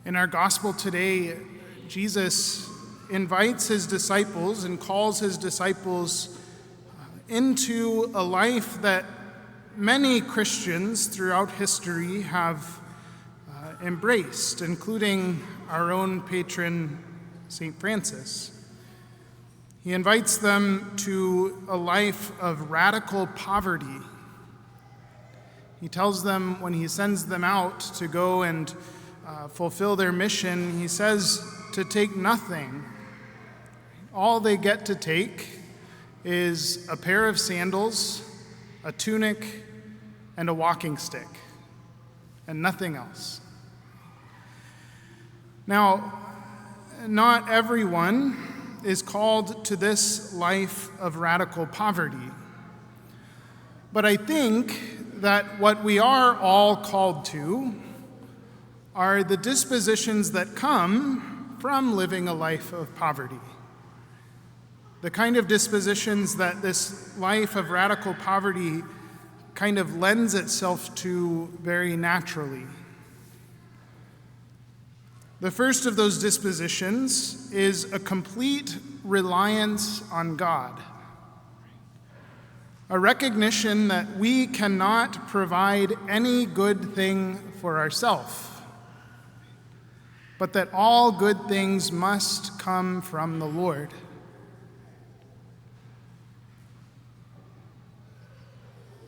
In our gospel today, Jesus invites his disciples and calls his disciples into a life that many Christians throughout history have embraced, including our own patron, St. Francis. He invites them to a life of radical poverty. He tells them when he sends them out to go and fulfill their mission, he says to take nothing. All they get to take is a pair of sandals, a tunic, and a walking stick, and nothing else. Now, not everyone is called to this life of radical poverty, but I think that what we are all called to are the dispositions that come from living a life of poverty. The kind of dispositions that this life of radical poverty kind of lends itself to very naturally. The first of those dispositions is a complete reliance on God. A recognition that we cannot provide any good thing for ourselves, but that all good things must come from the Lord.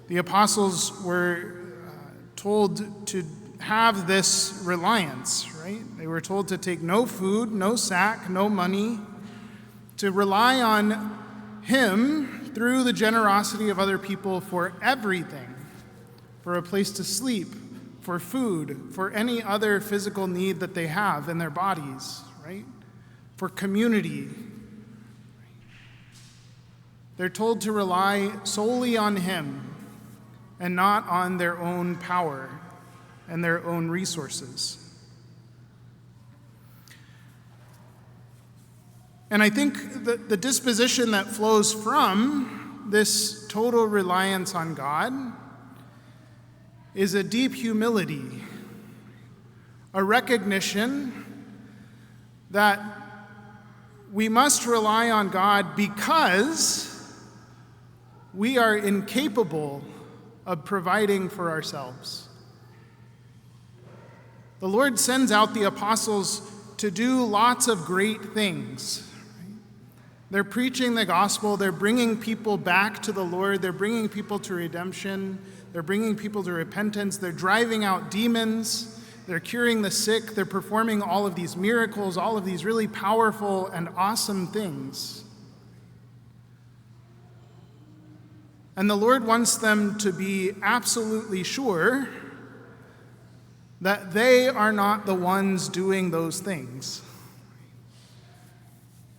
The apostles were told to have this reliance, right? They were told to take no food, no sack, no money, to rely on him through the generosity of other people for everything, for a place to sleep, for food, for any other physical need that they have in their bodies, right? For community. They're told to rely solely on him and not on their own power and their own resources. And I think that the disposition that flows from this total reliance on God is a deep humility, a recognition that we must rely on God because we are incapable of providing for ourselves. The Lord sends out the apostles to do lots of great things. They're preaching the gospel, they're bringing people back to the Lord, they're bringing people to redemption, they're bringing people to repentance, they're driving out demons, they're curing the sick, they're performing all of these miracles, all of these really powerful and awesome things. And the Lord wants them to be absolutely sure that they are not the ones doing those things.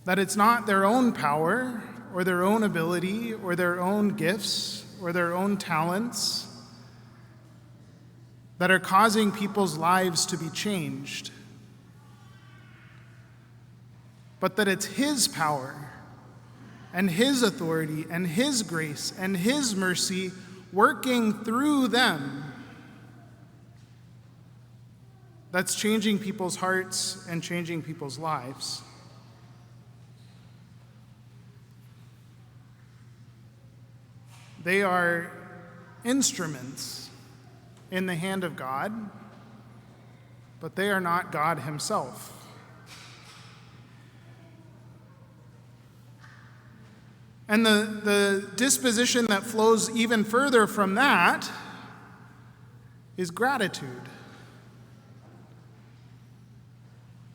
That it's not their own power or their own ability or their own gifts or their own talents that are causing people's lives to be changed, but that it's his power and his authority and his grace and his mercy working through them that's changing people's hearts and changing people's lives. They are instruments in the hand of God, but they are not God himself. And the disposition that flows even further from that is gratitude.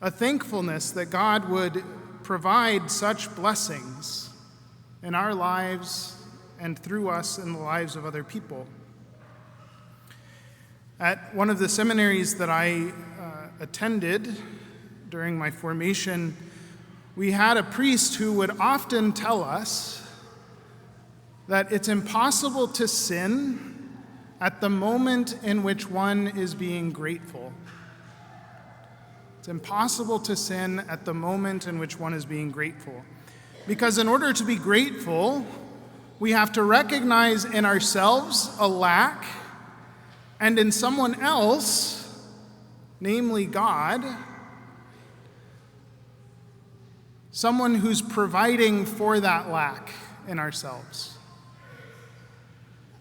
A thankfulness that God would provide such blessings in our lives and through us in the lives of other people. At one of the seminaries that I attended during my formation, we had a priest who would often tell us that it's impossible to sin at the moment in which one is being grateful. It's impossible to sin at the moment in which one is being grateful. Because in order to be grateful, we have to recognize in ourselves a lack, and in someone else, namely God, someone who's providing for that lack in ourselves.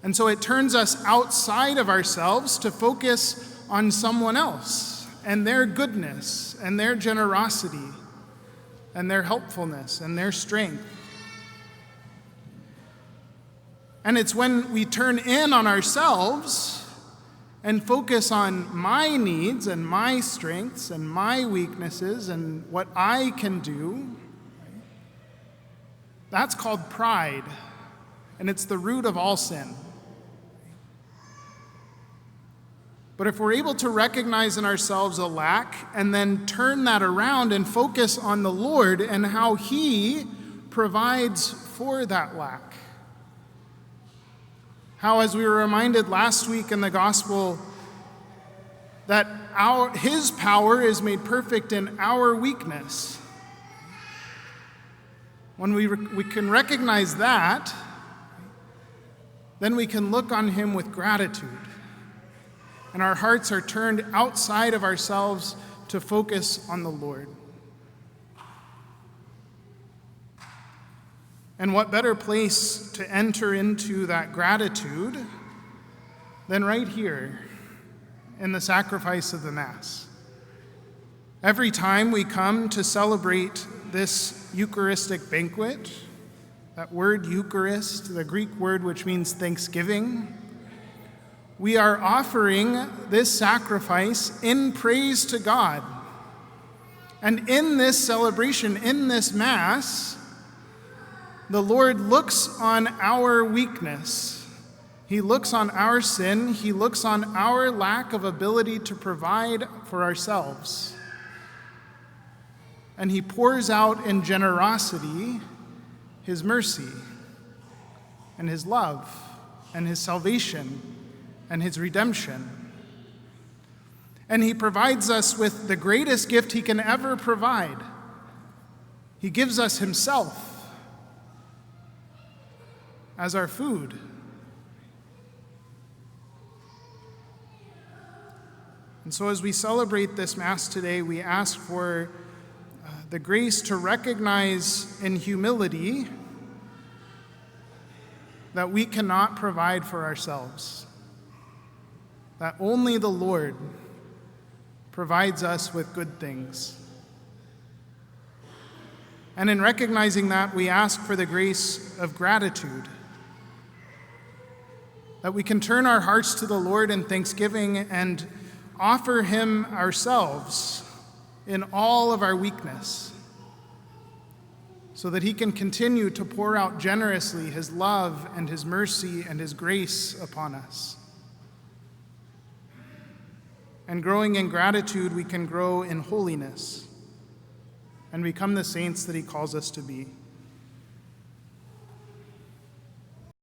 And so it turns us outside of ourselves to focus on someone else and their goodness and their generosity and their helpfulness and their strength. And it's when we turn in on ourselves and focus on my needs and my strengths and my weaknesses and what I can do, that's called pride, and it's the root of all sin. But if we're able to recognize in ourselves a lack and then turn that around and focus on the Lord and how He provides for that lack, how, as we were reminded last week in the gospel, that His power is made perfect in our weakness. When we can recognize that, then we can look on Him with gratitude. And our hearts are turned outside of ourselves to focus on the Lord. And what better place to enter into that gratitude than right here in the sacrifice of the Mass. Every time we come to celebrate this Eucharistic banquet, that word Eucharist, the Greek word which means thanksgiving, we are offering this sacrifice in praise to God. And in this celebration, in this Mass, the Lord looks on our weakness. He looks on our sin. He looks on our lack of ability to provide for ourselves. And He pours out in generosity His mercy and His love and His salvation and His redemption. And He provides us with the greatest gift He can ever provide. He gives us Himself as our food. And so as we celebrate this Mass today, we ask for the grace to recognize in humility that we cannot provide for ourselves, that only the Lord provides us with good things. And in recognizing that, we ask for the grace of gratitude, that we can turn our hearts to the Lord in thanksgiving and offer Him ourselves in all of our weakness, so that He can continue to pour out generously His love and His mercy and His grace upon us. And growing in gratitude, we can grow in holiness and become the saints that He calls us to be.